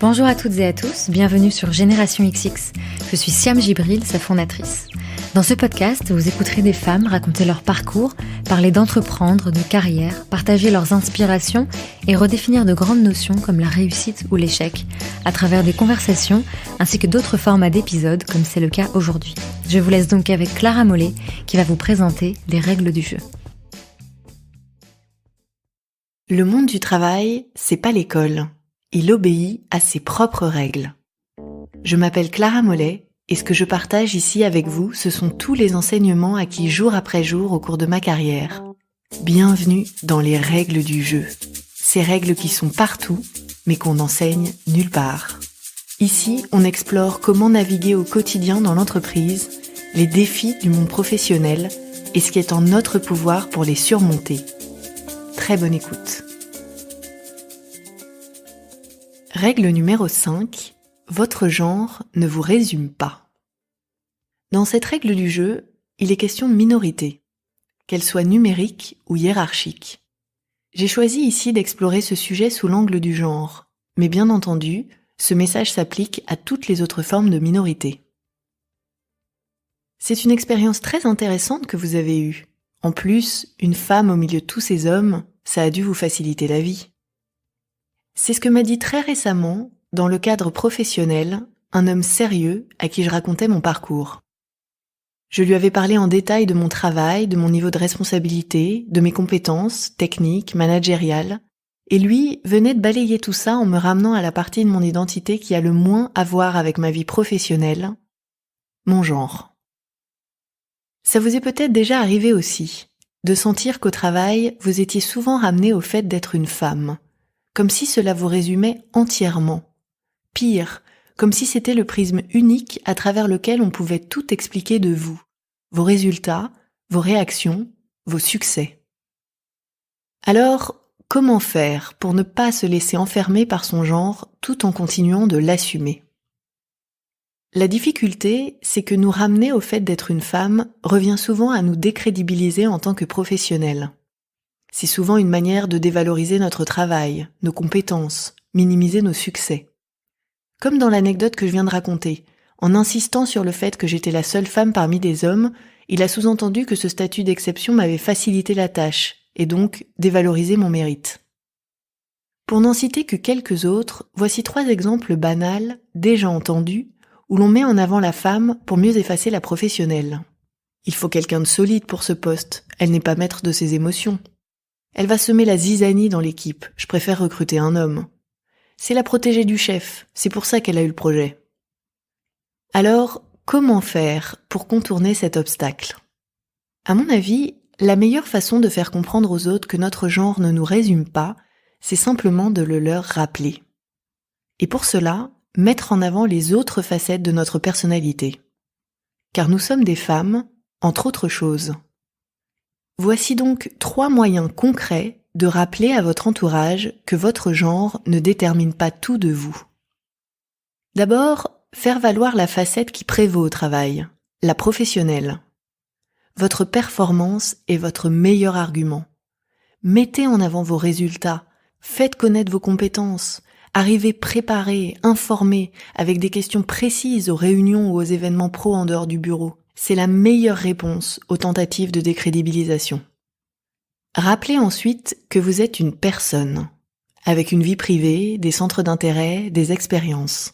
Bonjour à toutes et à tous, bienvenue sur Génération XX. Je suis Siam Gibril, sa fondatrice. Dans ce podcast, vous écouterez des femmes raconter leur parcours, parler d'entreprendre, de carrière, partager leurs inspirations et redéfinir de grandes notions comme la réussite ou l'échec, à travers des conversations ainsi que d'autres formats d'épisodes comme c'est le cas aujourd'hui. Je vous laisse donc avec Clara Mollet qui va vous présenter les règles du jeu. Le monde du travail, c'est pas l'école. Il obéit à ses propres règles. Je m'appelle Clara Mollet et ce que je partage ici avec vous, ce sont tous les enseignements acquis jour après jour au cours de ma carrière. Bienvenue dans les règles du jeu. Ces règles qui sont partout, mais qu'on n'enseigne nulle part. Ici, on explore comment naviguer au quotidien dans l'entreprise, les défis du monde professionnel et ce qui est en notre pouvoir pour les surmonter. Très bonne écoute. Règle numéro 5, votre genre ne vous résume pas. Dans cette règle du jeu, il est question de minorité, qu'elle soit numérique ou hiérarchique. J'ai choisi ici d'explorer ce sujet sous l'angle du genre, mais bien entendu, ce message s'applique à toutes les autres formes de minorité. C'est une expérience très intéressante que vous avez eue. En plus, une femme au milieu de tous ces hommes, ça a dû vous faciliter la vie. C'est ce que m'a dit très récemment, dans le cadre professionnel, un homme sérieux à qui je racontais mon parcours. Je lui avais parlé en détail de mon travail, de mon niveau de responsabilité, de mes compétences techniques, managériales, et lui venait de balayer tout ça en me ramenant à la partie de mon identité qui a le moins à voir avec ma vie professionnelle, mon genre. Ça vous est peut-être déjà arrivé aussi, de sentir qu'au travail, vous étiez souvent ramené au fait d'être une femme, comme si cela vous résumait entièrement. Pire, comme si c'était le prisme unique à travers lequel on pouvait tout expliquer de vous, vos résultats, vos réactions, vos succès. Alors, comment faire pour ne pas se laisser enfermer par son genre tout en continuant de l'assumer ? La difficulté, c'est que nous ramener au fait d'être une femme revient souvent à nous décrédibiliser en tant que professionnels. C'est souvent une manière de dévaloriser notre travail, nos compétences, minimiser nos succès. Comme dans l'anecdote que je viens de raconter, en insistant sur le fait que j'étais la seule femme parmi des hommes, il a sous-entendu que ce statut d'exception m'avait facilité la tâche, et donc dévalorisé mon mérite. Pour n'en citer que quelques autres, voici 3 exemples banals, déjà entendus, où l'on met en avant la femme pour mieux effacer la professionnelle. Il faut quelqu'un de solide pour ce poste, elle n'est pas maître de ses émotions. Elle va semer la zizanie dans l'équipe, je préfère recruter un homme. C'est la protégée du chef, c'est pour ça qu'elle a eu le projet. Alors, comment faire pour contourner cet obstacle ? À mon avis, la meilleure façon de faire comprendre aux autres que notre genre ne nous résume pas, c'est simplement de le leur rappeler. Et pour cela, mettre en avant les autres facettes de notre personnalité. Car nous sommes des femmes, entre autres choses. Voici donc 3 moyens concrets de rappeler à votre entourage que votre genre ne détermine pas tout de vous. D'abord, faire valoir la facette qui prévaut au travail, la professionnelle. Votre performance est votre meilleur argument. Mettez en avant vos résultats, faites connaître vos compétences, arrivez préparés, informés, avec des questions précises aux réunions ou aux événements pro en dehors du bureau. C'est la meilleure réponse aux tentatives de décrédibilisation. Rappelez ensuite que vous êtes une personne, avec une vie privée, des centres d'intérêt, des expériences.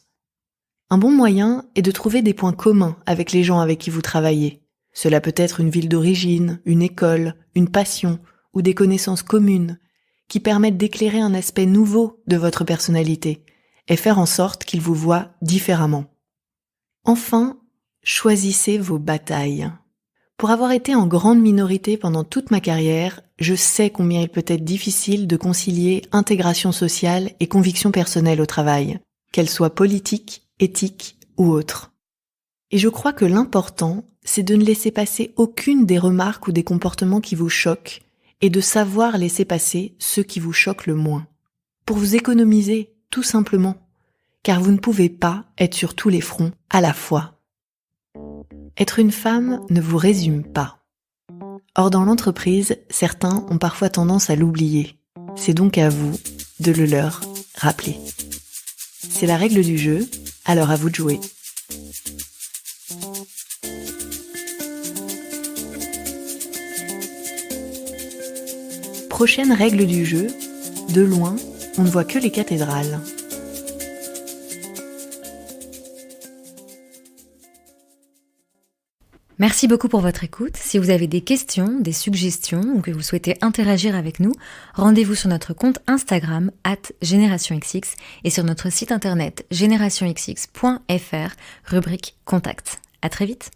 Un bon moyen est de trouver des points communs avec les gens avec qui vous travaillez. Cela peut être une ville d'origine, une école, une passion ou des connaissances communes qui permettent d'éclairer un aspect nouveau de votre personnalité et faire en sorte qu'ils vous voient différemment. Enfin, choisissez vos batailles. Pour avoir été en grande minorité pendant toute ma carrière, je sais combien il peut être difficile de concilier intégration sociale et conviction personnelle au travail, qu'elle soit politique, éthique ou autre. Et je crois que l'important, c'est de ne laisser passer aucune des remarques ou des comportements qui vous choquent et de savoir laisser passer ceux qui vous choquent le moins. Pour vous économiser, tout simplement, car vous ne pouvez pas être sur tous les fronts à la fois. Être une femme ne vous résume pas. Or, dans l'entreprise, certains ont parfois tendance à l'oublier. C'est donc à vous de le leur rappeler. C'est la règle du jeu, alors à vous de jouer. Prochaine règle du jeu, de loin, on ne voit que les cathédrales. Merci beaucoup pour votre écoute. Si vous avez des questions, des suggestions ou que vous souhaitez interagir avec nous, rendez-vous sur notre compte Instagram @GénérationXX et sur notre site internet générationxx.fr, rubrique Contact. À très vite.